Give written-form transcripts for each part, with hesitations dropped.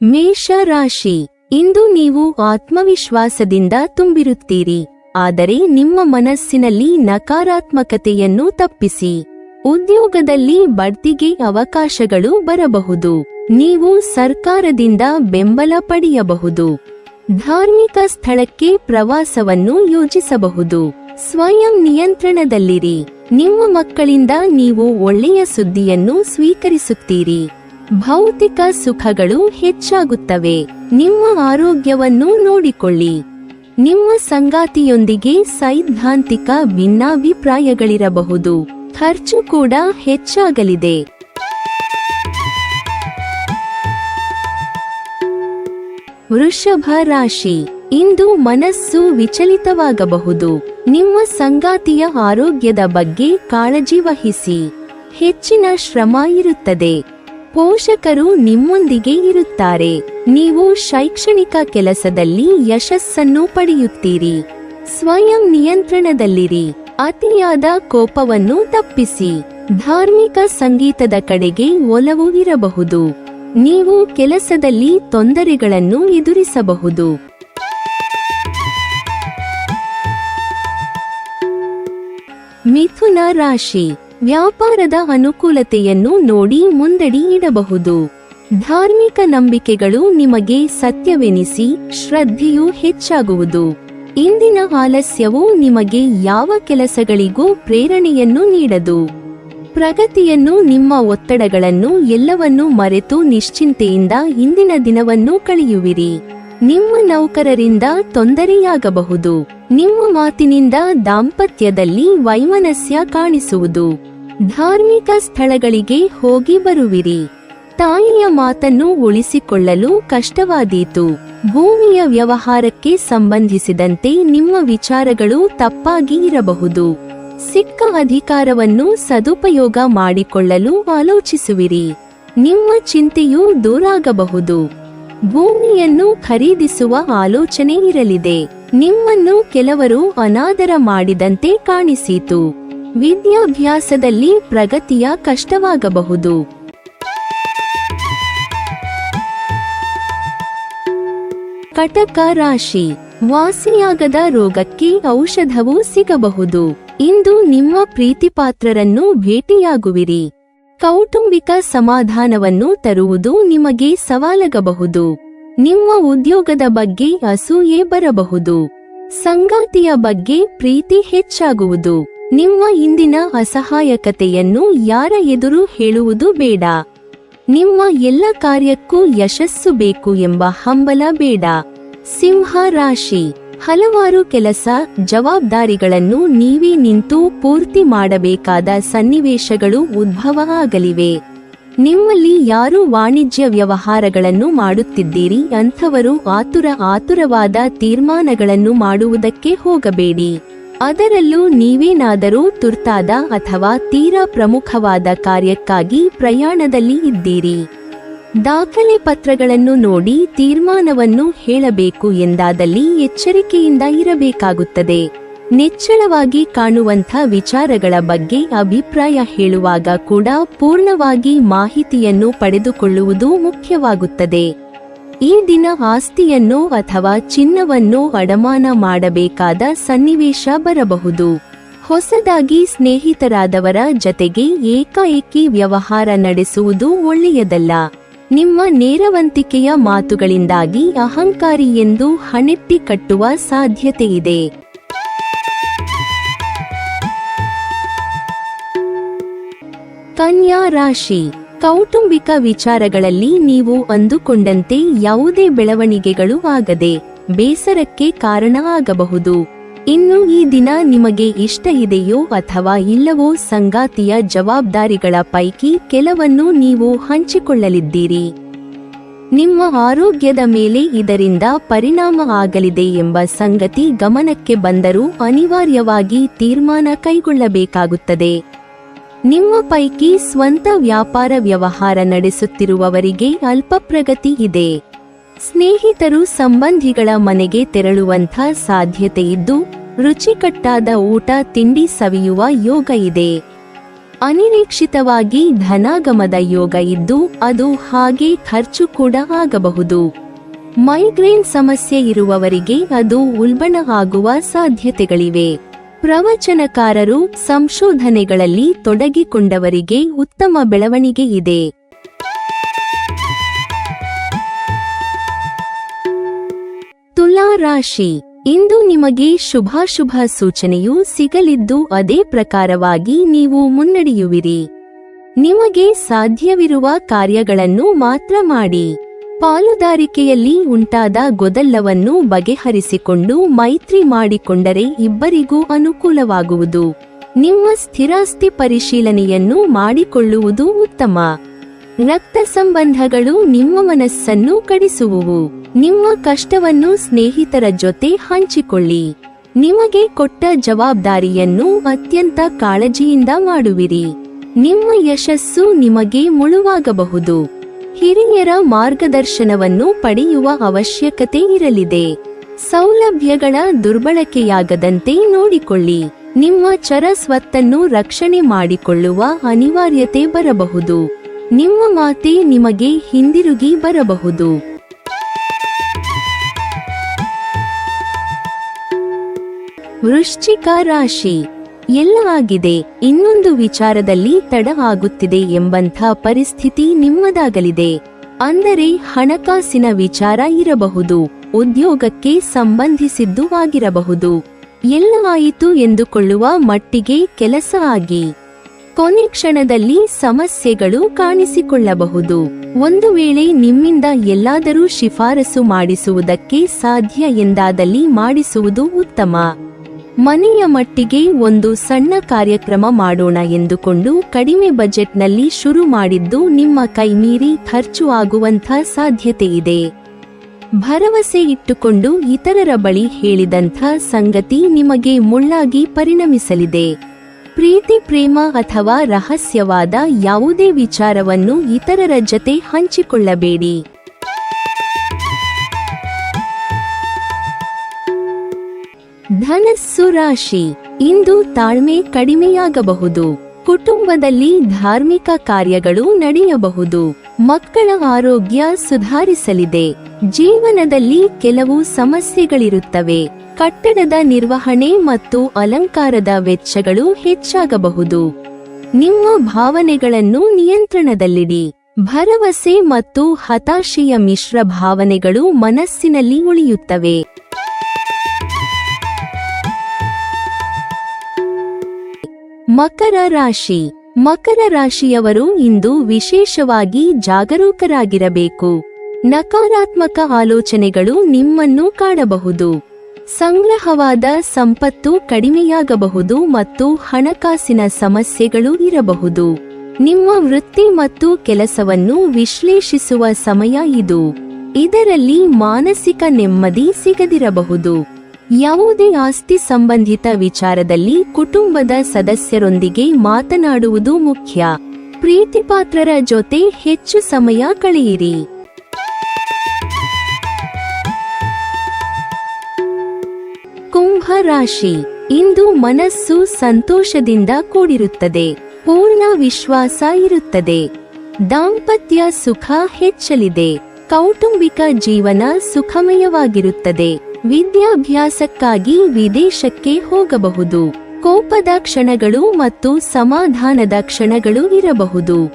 ಮೇಷ ರಾಶಿ. ಇಂದು ನೀವು ಆತ್ಮವಿಶ್ವಾಸದಿಂದ ತುಂಬಿರುತ್ತೀರಿ, ಆದರೆ ನಿಮ್ಮ ಮನಸ್ಸಿನಲ್ಲಿ ನಕಾರಾತ್ಮಕತೆಯನ್ನು ತಪ್ಪಿಸಿ. ಉದ್ಯೋಗದಲ್ಲಿ ಬಡ್ತಿಗೆ ಅವಕಾಶಗಳು ಬರಬಹುದು. ನೀವು ಸರ್ಕಾರದಿಂದ ಬೆಂಬಲ ಪಡೆಯಬಹುದು. ಧಾರ್ಮಿಕ ಸ್ಥಳಕ್ಕೆ ಪ್ರವಾಸವನ್ನು ಯೋಜಿಸಬಹುದು. ಸ್ವಯಂ ನಿಯಂತ್ರಣದಲ್ಲಿರಿ. ನಿಮ್ಮ ಮಕ್ಕಳಿಂದ ನೀವು ಒಳ್ಳೆಯ ಸುದ್ದಿಯನ್ನು ಸ್ವೀಕರಿಸುತ್ತೀರಿ. ಭೌತಿಕ ಸುಖಗಳು ಹೆಚ್ಚಾಗುತ್ತವೆ. ನಿಮ್ಮ ಆರೋಗ್ಯವನ್ನು ನೋಡಿಕೊಳ್ಳಿ. ನಿಮ್ಮ ಸಂಗಾತಿಯೊಂದಿಗೆ ಸೈದ್ಧಾಂತಿಕ ಭಿನ್ನಾಭಿಪ್ರಾಯಗಳಿರಬಹುದು. ಖರ್ಚು ಕೂಡ ಹೆಚ್ಚಾಗಲಿದೆ. ವೃಷಭ ರಾಶಿ. ಇಂದು ಮನಸ್ಸು ವಿಚಲಿತವಾಗಬಹುದು. ನಿಮ್ಮ ಸಂಗಾತಿಯ ಆರೋಗ್ಯದ ಬಗ್ಗೆ ಕಾಳಜಿ ವಹಿಸಿ. ಹೆಚ್ಚಿನ ಶ್ರಮ ಇರುತ್ತದೆ. ಪೋಷಕರು ನಿಮ್ಮೊಂದಿಗೆ ಇರುತ್ತಾರೆ. ನೀವು ಶೈಕ್ಷಣಿಕ ಕೆಲಸದಲ್ಲಿ ಯಶಸ್ಸನ್ನು ಪಡೆಯುತ್ತೀರಿ. ಸ್ವಯಂ ನಿಯಂತ್ರಣದಲ್ಲಿರಿ. ಅತಿಯಾದ ಕೋಪವನ್ನು ತಪ್ಪಿಸಿ. ಧಾರ್ಮಿಕ ಸಂಗೀತದ ಕಡೆಗೆ ಒಲವು ಇರಬಹುದು. ನೀವು ಕೆಲಸದಲ್ಲಿ ತೊಂದರೆಗಳನ್ನು ಎದುರಿಸಬಹುದು. ಮಿಥುನ ರಾಶಿ. ವ್ಯಾಪಾರದ ಅನುಕೂಲತೆಯನ್ನು ನೋಡಿ ಮುಂದಡಿ ಇಡಬಹುದು. ಧಾರ್ಮಿಕ ನಂಬಿಕೆಗಳು ನಿಮಗೆ ಸತ್ಯವೆನಿಸಿ ಶ್ರದ್ಧೆಯು ಹೆಚ್ಚಾಗುವುದು. ಇಂದಿನ ಆಲಸ್ಯವು ನಿಮಗೆ ಯಾವ ಕೆಲಸಗಳಿಗೂ ಪ್ರೇರಣೆಯನ್ನು ನೀಡದು. ಪ್ರಗತಿಯನ್ನು, ನಿಮ್ಮ ಒತ್ತಡಗಳನ್ನು ಎಲ್ಲವನ್ನೂ ಮರೆತು ನಿಶ್ಚಿಂತೆಯಿಂದ ಇಂದಿನ ದಿನವನ್ನು ಕಳೆಯುವಿರಿ. ನಿಮ್ಮ ನೌಕರರಿಂದ ತೊಂದರೆಯಾಗಬಹುದು. ನಿಮ್ಮ ಮಾತಿನಿಂದ ದಾಂಪತ್ಯದಲ್ಲಿ ವೈಮನಸ್ಯ ಕಾಣಿಸುವುದು. ಧಾರ್ಮಿಕ ಸ್ಥಳಗಳಿಗೆ ಹೋಗಿ ಬರುವಿರಿ. ತಾಯಿಯ ಮಾತನ್ನು ಉಳಿಸಿಕೊಳ್ಳಲು ಕಷ್ಟವಾದೀತು. ಭೂಮಿಯ ವ್ಯವಹಾರಕ್ಕೆ ಸಂಬಂಧಿಸಿದಂತೆ ನಿಮ್ಮ ವಿಚಾರಗಳು ತಪ್ಪಾಗಿ ಇರಬಹುದು. ಸಿಕ್ಕ ಅಧಿಕಾರವನ್ನು ಸದುಪಯೋಗ ಮಾಡಿಕೊಳ್ಳಲು ಆಲೋಚಿಸುವಿರಿ. ನಿಮ್ಮ ಚಿಂತೆಯು ದೂರಾಗಬಹುದು. ಭೂಮಿಯನ್ನು ಖರೀದಿಸುವ ಆಲೋಚನೆ ಇರಲಿದೆ. ನಿಮ್ಮನ್ನು ಕೆಲವರು ಅನಾದರ ಮಾಡಿದಂತೆ ಕಾಣಿಸಿತು. ವಿದ್ಯಾಭ್ಯಾಸದಲ್ಲಿ ಪ್ರಗತಿಯ ಕಷ್ಟವಾಗಬಹುದು. ಕಟಕ ರಾಶಿ. ವಾಸಿಯಾಗದ ರೋಗಕ್ಕೆ ಔಷಧವೂ ಸಿಗಬಹುದು. ಇಂದು ನಿಮ್ಮ ಪ್ರೀತಿಪಾತ್ರರನ್ನು ಭೇಟಿಯಾಗುವಿರಿ. ಕೌಟುಂಬಿಕ ಸಮಾಧಾನವನ್ನು ತರುವುದು ನಿಮಗೆ ಸವಾಲಾಗಬಹುದು. ನಿಮ್ಮ ಉದ್ಯೋಗದ ಬಗ್ಗೆ ಅಸೂಯೆ ಬರಬಹುದು. ಸಂಗಾತಿಯ ಬಗ್ಗೆ ಪ್ರೀತಿ ಹೆಚ್ಚಾಗುವುದು. ನಿಮ್ಮ ಇಂದಿನ ಅಸಹಾಯಕತೆಯನ್ನು ಯಾರ ಎದುರು ಹೇಳುವುದು ಬೇಡ. ನಿಮ್ಮ ಎಲ್ಲ ಕಾರ್ಯಕ್ಕೂ ಯಶಸ್ಸು ಬೇಕು ಎಂಬ ಹಂಬಲ ಬೇಡ. ಸಿಂಹ ರಾಶಿ. ಹಲವಾರು ಕೆಲಸ ಜವಾಬ್ದಾರಿಗಳನ್ನು ನೀವೇ ನಿಂತು ಪೂರ್ತಿ ಮಾಡಬೇಕಾದ ಸನ್ನಿವೇಶಗಳು ಉದ್ಭವ ಆಗಲಿವೆ. ನಿಮ್ಮಲ್ಲಿ ಯಾರು ವಾಣಿಜ್ಯ ವ್ಯವಹಾರಗಳನ್ನು ಮಾಡುತ್ತಿದ್ದೀರಿ ಅಂಥವರು ಆತುರವಾದ ತೀರ್ಮಾನಗಳನ್ನು ಮಾಡುವುದಕ್ಕೆ ಹೋಗಬೇಡಿ. ಅದರಲ್ಲೂ ನೀವೇನಾದರೂ ತುರ್ತಾದ ಅಥವಾ ತೀರಾ ಪ್ರಮುಖವಾದ ಕಾರ್ಯಕ್ಕಾಗಿ ಪ್ರಯಾಣದಲ್ಲಿ ಇದ್ದೀರಿ. ದಾಖಲೆ ಪತ್ರಗಳನ್ನು ನೋಡಿ ತೀರ್ಮಾನವನ್ನು ಹೇಳಬೇಕು ಎಂದಾದಲ್ಲಿ ಎಚ್ಚರಿಕೆಯಿಂದ ಇರಬೇಕಾಗುತ್ತದೆ. ನಿಚ್ಚಳವಾಗಿ ಕಾಣುವಂಥ ವಿಚಾರಗಳ ಬಗ್ಗೆ ಅಭಿಪ್ರಾಯ ಹೇಳುವಾಗ ಕೂಡ ಪೂರ್ಣವಾಗಿ ಮಾಹಿತಿಯನ್ನು ಪಡೆದುಕೊಳ್ಳುವುದು ಮುಖ್ಯವಾಗುತ್ತದೆ. ಈ ದಿನ ಆಸ್ತಿಯನ್ನು ಅಥವಾ ಚಿನ್ನವನ್ನು ಅಡಮಾನ ಮಾಡಬೇಕಾದ ಸನ್ನಿವೇಶ ಬರಬಹುದು. ಹೊಸದಾಗಿ ಸ್ನೇಹಿತರಾದವರ ಜತೆಗೆ ಏಕಾಏಕಿ ವ್ಯವಹಾರ ನಡೆಸುವುದು ಒಳ್ಳೆಯದಲ್ಲ. ನಿಮ್ಮ ನೇರವಂತಿಕೆಯ ಮಾತುಗಳಿಂದಾಗಿ ಅಹಂಕಾರಿ ಎಂದು ಹಣೆತ್ತಿ ಕಟ್ಟುವ ಸಾಧ್ಯತೆಯಿದೆ. ಕನ್ಯಾ ರಾಶಿ. ಕೌಟುಂಬಿಕ ವಿಚಾರಗಳಲ್ಲಿ ನೀವು ಅಂದುಕೊಂಡಂತೆ ಯಾವುದೇ ಬೆಳವಣಿಗೆಗಳು ಆಗದೆ ಬೇಸರಕ್ಕೆ ಕಾರಣ ಆಗಬಹುದು. ಇನ್ನು ಈ ದಿನ ನಿಮಗೆ ಇಷ್ಟ ಇದೆಯೋ ಅಥವಾ ಇಲ್ಲವೋ ಸಂಗಾತಿಯ ಜವಾಬ್ದಾರಿಗಳ ಪೈಕಿ ಕೆಲವನ್ನು ನೀವು ಹಂಚಿಕೊಳ್ಳಲಿದ್ದೀರಿ. ನಿಮ್ಮ ಆರೋಗ್ಯದ ಮೇಲೆ ಇದರಿಂದ ಪರಿಣಾಮ ಆಗಲಿದೆ ಎಂಬ ಸಂಗತಿ ಗಮನಕ್ಕೆ ಬಂದರೂ ಅನಿವಾರ್ಯವಾಗಿ ತೀರ್ಮಾನ ಕೈಗೊಳ್ಳಬೇಕಾಗುತ್ತದೆ. ನಿಮ್ಮ ಪೈಕಿ ಸ್ವಂತ ವ್ಯಾಪಾರ ವ್ಯವಹಾರ ನಡೆಸುತ್ತಿರುವವರಿಗೆ ಅಲ್ಪ ಪ್ರಗತಿ ಇದೆ. ಸ್ನೇಹಿತರು ಸಂಬಂಧಿಗಳ ಮನೆಗೆ ತೆರಳುವಂಥ ಸಾಧ್ಯತೆ ಇದ್ದು ರುಚಿಕಟ್ಟಾದ ಊಟ ತಿಂಡಿ ಸವಿಯುವ ಯೋಗ ಇದೆ. ಅನಿರೀಕ್ಷಿತವಾಗಿ ಧನಾಗಮದ ಯೋಗ ಇದ್ದು ಅದು ಹಾಗೆ ಖರ್ಚು ಕೂಡ ಆಗಬಹುದು. ಮೈಗ್ರೇನ್ ಸಮಸ್ಯೆ ಇರುವವರಿಗೆ ಅದು ಉಲ್ಬಣ ಆಗುವ ಸಾಧ್ಯತೆಗಳಿವೆ. ಪ್ರವಚನಕಾರರು, ಸಂಶೋಧನೆಗಳಲ್ಲಿ ತೊಡಗಿಕೊಂಡವರಿಗೆ ಉತ್ತಮ ಬೆಳವಣಿಗೆ ಇದೆ. ತುಲಾ ರಾಶಿ, ಇಂದು ನಿಮಗೆ ಶುಭಾಶುಭ ಸೂಚನೆಯು ಸಿಗಲಿದ್ದು ಅದೇ ಪ್ರಕಾರವಾಗಿ ನೀವು ಮುನ್ನಡೆಯುವಿರಿ. ನಿಮಗೆ ಸಾಧ್ಯವಿರುವ ಕಾರ್ಯಗಳನ್ನು ಮಾತ್ರ ಮಾಡಿ. ಪಾಲುದಾರಿಕೆಯಲ್ಲಿ ಉಂಟಾದ ಗೊಂದಲವನ್ನು ಬಗೆಹರಿಸಿಕೊಂಡು ಮೈತ್ರಿ ಮಾಡಿಕೊಂಡರೆ ಇಬ್ಬರಿಗೂ ಅನುಕೂಲವಾಗುವುದು. ನಿಮ್ಮ ಸ್ಥಿರಾಸ್ತಿ ಪರಿಶೀಲನೆಯನ್ನು ಮಾಡಿಕೊಳ್ಳುವುದು ಉತ್ತಮ. ರಕ್ತ ಸಂಬಂಧಗಳು ನಿಮ್ಮ ಮನಸ್ಸನ್ನು ಕಡಿಸುವುವು. ನಿಮ್ಮ ಕಷ್ಟವನ್ನು ಸ್ನೇಹಿತರ ಜೊತೆ ಹಂಚಿಕೊಳ್ಳಿ. ನಿಮಗೆ ಕೊಟ್ಟ ಜವಾಬ್ದಾರಿಯನ್ನು ಅತ್ಯಂತ ಕಾಳಜಿಯಿಂದ ಮಾಡುವಿರಿ. ನಿಮ್ಮ ಯಶಸ್ಸು ನಿಮಗೆ ಮುಳುವಾಗಬಹುದು. ಹಿರಿಯರ ಮಾರ್ಗದರ್ಶನವನ್ನು ಪಡೆಯುವ ಅವಶ್ಯಕತೆ ಇರಲಿದೆ. ಸೌಲಭ್ಯಗಳ ದುರ್ಬಳಕೆಯಾಗದಂತೆ ನೋಡಿಕೊಳ್ಳಿ. ನಿಮ್ಮ ಚರ ಸ್ವತ್ತನ್ನು ರಕ್ಷಣೆ ಮಾಡಿಕೊಳ್ಳುವ ಅನಿವಾರ್ಯತೆ ಬರಬಹುದು. ನಿಮ್ಮ ಮಾತೆ ನಿಮಗೆ ಹಿಂದಿರುಗಿ ಬರಬಹುದು. ವೃಶ್ಚಿಕ ರಾಶಿ, ಎಲ್ಲ ಆಗಿದೆ, ಇನ್ನೊಂದು ವಿಚಾರದಲ್ಲಿ ತಡ ಆಗುತ್ತಿದೆ ಎಂಬಂಥ ಪರಿಸ್ಥಿತಿ ನಿಮ್ಮದಾಗಲಿದೆ. ಅಂದರೆ ಹಣಕಾಸಿನ ವಿಚಾರ ಇರಬಹುದು, ಉದ್ಯೋಗಕ್ಕೆ ಸಂಬಂಧಿಸಿದ್ದು ಆಗಿರಬಹುದು. ಎಲ್ಲ ಆಯಿತು ಎಂದುಕೊಳ್ಳುವ ಮಟ್ಟಿಗೆ ಕೆಲಸ ಆಗಿ ಕೊನೆ ಕ್ಷಣದಲ್ಲಿ ಸಮಸ್ಯೆಗಳು ಕಾಣಿಸಿಕೊಳ್ಳಬಹುದು. ಒಂದು ವೇಳೆ ನಿಮ್ಮಿಂದ ಎಲ್ಲಾದರೂ ಶಿಫಾರಸು ಮಾಡಿಸುವುದಕ್ಕೆ ಸಾಧ್ಯ ಎಂದಾದಲ್ಲಿ ಮಾಡಿಸುವುದು ಉತ್ತಮ. ಮನೆಯ ಮಟ್ಟಿಗೆ ಒಂದು ಸಣ್ಣ ಕಾರ್ಯಕ್ರಮ ಮಾಡೋಣ ಎಂದುಕೊಂಡು ಕಡಿಮೆ ಬಜೆಟ್ನಲ್ಲಿ ಶುರು ಮಾಡಿದ್ದು ನಿಮ್ಮ ಕೈಮೀರಿ ಖರ್ಚು ಆಗುವಂಥ ಸಾಧ್ಯತೆ ಇದೆ. ಭರವಸೆ ಇಟ್ಟುಕೊಂಡು ಇತರರ ಬಳಿ ಹೇಳಿದಂಥ ಸಂಗತಿ ನಿಮಗೆ ಮುಳ್ಳಾಗಿ ಪರಿಣಮಿಸಲಿದೆ. ಪ್ರೀತಿ, ಪ್ರೇಮ ಅಥವಾ ರಹಸ್ಯವಾದ ಯಾವುದೇ ವಿಚಾರವನ್ನು ಇತರರ ಜತೆ ಹಂಚಿಕೊಳ್ಳಬೇಡಿ. ಧನಸ್ಸು ರಾಶಿ, ಇಂದು ತಾಳ್ಮೆ ಕಡಿಮೆಯಾಗಬಹುದು. ಕುಟುಂಬದಲ್ಲಿ ಧಾರ್ಮಿಕ ಕಾರ್ಯಗಳು ನಡೆಯಬಹುದು. ಮಕ್ಕಳ ಆರೋಗ್ಯ ಸುಧಾರಿಸಲಿದೆ. ಜೀವನದಲ್ಲಿ ಕೆಲವು ಸಮಸ್ಯೆಗಳಿರುತ್ತವೆ. ಕಟ್ಟಡದ ನಿರ್ವಹಣೆ ಮತ್ತು ಅಲಂಕಾರದ ವೆಚ್ಚಗಳು ಹೆಚ್ಚಾಗಬಹುದು. ನಿಮ್ಮ ಭಾವನೆಗಳನ್ನು ನಿಯಂತ್ರಣದಲ್ಲಿಡಿ. ಭರವಸೆ ಮತ್ತು ಹತಾಶೆಯ ಮಿಶ್ರ ಭಾವನೆಗಳು ಮನಸ್ಸಿನಲ್ಲಿ ಉಳಿಯುತ್ತವೆ. ಮಕರ ರಾಶಿ, ಮಕರ ರಾಶಿಯವರು ಇಂದು ವಿಶೇಷವಾಗಿ ಜಾಗರೂಕರಾಗಿರಬೇಕು. ನಕಾರಾತ್ಮಕ ಆಲೋಚನೆಗಳು ನಿಮ್ಮನ್ನು ಕಾಡಬಹುದು. ಸಂಗ್ರಹವಾದ ಸಂಪತ್ತು ಕಡಿಮೆಯಾಗಬಹುದು ಮತ್ತು ಹಣಕಾಸಿನ ಸಮಸ್ಯೆಗಳು ಇರಬಹುದು. ನಿಮ್ಮ ವೃತ್ತಿ ಮತ್ತು ಕೆಲಸವನ್ನು ವಿಶ್ಲೇಷಿಸುವ ಸಮಯ ಇದು. ಇದರಲ್ಲಿ ಮಾನಸಿಕ ನೆಮ್ಮದಿ ಸಿಗದಿರಬಹುದು. ಯಾವುದೇ ಆಸ್ತಿ ಸಂಬಂಧಿತ ವಿಚಾರದಲ್ಲಿ ಕುಟುಂಬದ ಸದಸ್ಯರೊಂದಿಗೆ ಮಾತನಾಡುವುದು ಮುಖ್ಯ. ಪ್ರೀತಿಪಾತ್ರರ ಜೊತೆ ಹೆಚ್ಚು ಸಮಯ ಕಳೆಯಿರಿ. ಕುಂಭ ರಾಶಿ, ಇಂದು ಮನಸ್ಸು ಸಂತೋಷದಿಂದ ಕೂಡಿರುತ್ತದೆ. ಪೂರ್ಣ ವಿಶ್ವಾಸ ಇರುತ್ತದೆ. ದಾಂಪತ್ಯ ಸುಖ ಹೆಚ್ಚಲಿದೆ. ಕೌಟುಂಬಿಕ ಜೀವನ ಸುಖಮಯವಾಗಿರುತ್ತದೆ. ವಿದ್ಯಾಭ್ಯಾಸಕ್ಕಾಗಿ ವಿದೇಶಕ್ಕೆ ಹೋಗಬಹುದು. ಕೋಪದ ಕ್ಷಣಗಳು ಮತ್ತು ಸಮಾಧಾನದ ಕ್ಷಣಗಳು ಇರಬಹುದು.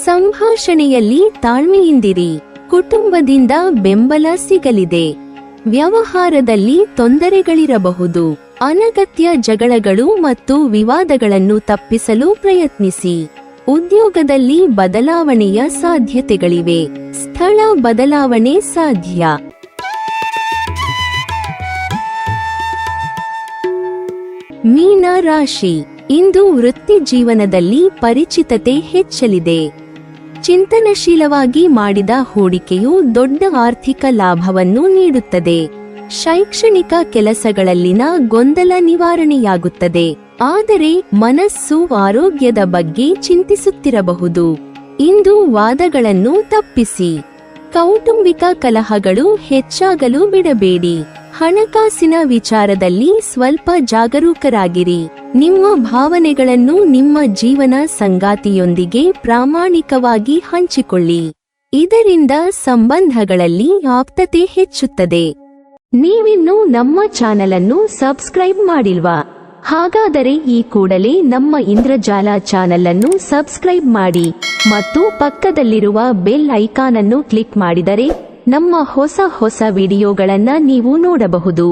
ಸಂಭಾಷಣೆಯಲ್ಲಿ ತಾಳ್ಮೆಯಿಂದಿರಿ. ಕುಟುಂಬದಿಂದ ಬೆಂಬಲ ಸಿಗಲಿದೆ. ವ್ಯವಹಾರದಲ್ಲಿ ತೊಂದರೆಗಳಿರಬಹುದು. ಅನಗತ್ಯ ಜಗಳಗಳು ಮತ್ತು ವಿವಾದಗಳನ್ನು ತಪ್ಪಿಸಲು ಪ್ರಯತ್ನಿಸಿ. ಉದ್ಯೋಗದಲ್ಲಿ ಬದಲಾವಣೆಯ ಸಾಧ್ಯತೆಗಳಿವೆ. ಸ್ಥಳ ಬದಲಾವಣೆ ಸಾಧ್ಯ. ಮೀನ ರಾಶಿ, ಇಂದು ವೃತ್ತಿ ಜೀವನದಲ್ಲಿ ಪರಿಚಿತತೆ ಹೆಚ್ಚಲಿದೆ. ಚಿಂತನಶೀಲವಾಗಿ ಮಾಡಿದ ಹೂಡಿಕೆಯು ದೊಡ್ಡ ಆರ್ಥಿಕ ಲಾಭವನ್ನು ನೀಡುತ್ತದೆ. ಶೈಕ್ಷಣಿಕ ಕೆಲಸಗಳಲ್ಲಿನ ಗೊಂದಲ ನಿವಾರಣೆಯಾಗುತ್ತದೆ. ಆದರೆ ಮನಸ್ಸು ಆರೋಗ್ಯದ ಬಗ್ಗೆ ಚಿಂತಿಸುತ್ತಿರಬಹುದು. ಇಂದು ವಾದಗಳನ್ನು ತಪ್ಪಿಸಿ. ಕೌಟುಂಬಿಕ ಕಲಹಗಳು ಹೆಚ್ಚಾಗಲು ಬಿಡಬೇಡಿ. ಹಣಕಾಸಿನ ವಿಚಾರದಲ್ಲಿ ಸ್ವಲ್ಪ ಜಾಗರೂಕರಾಗಿರಿ. ನಿಮ್ಮ ಭಾವನೆಗಳನ್ನು ನಿಮ್ಮ ಜೀವನ ಸಂಗಾತಿಯೊಂದಿಗೆ ಪ್ರಾಮಾಣಿಕವಾಗಿ ಹಂಚಿಕೊಳ್ಳಿ. ಇದರಿಂದ ಸಂಬಂಧಗಳಲ್ಲಿ ಆಪ್ತತೆ ಹೆಚ್ಚುತ್ತದೆ. ನೀವಿನ್ನೂ ನಮ್ಮ ಚಾನೆಲ್ ಅನ್ನು ಸಬ್ಸ್ಕ್ರೈಬ್ ಮಾಡಿಲ್ವಾ? ಹಾಗಾದರೆ ಈ ಕೂಡಲೇ ನಮ್ಮ ಇಂದ್ರಜಾಲ ಚಾನೆಲ್ ಅನ್ನು ಸಬ್ಸ್ಕ್ರೈಬ್ ಮಾಡಿ ಮತ್ತು ಪಕ್ಕದಲ್ಲಿರುವ ಬೆಲ್ ಐಕಾನ್ ಅನ್ನು ಕ್ಲಿಕ್ ಮಾಡಿದರೆ ನಮ್ಮ ಹೊಸ ವಿಡಿಯೋಗಳನ್ನು ನೀವು ನೋಡಬಹುದು.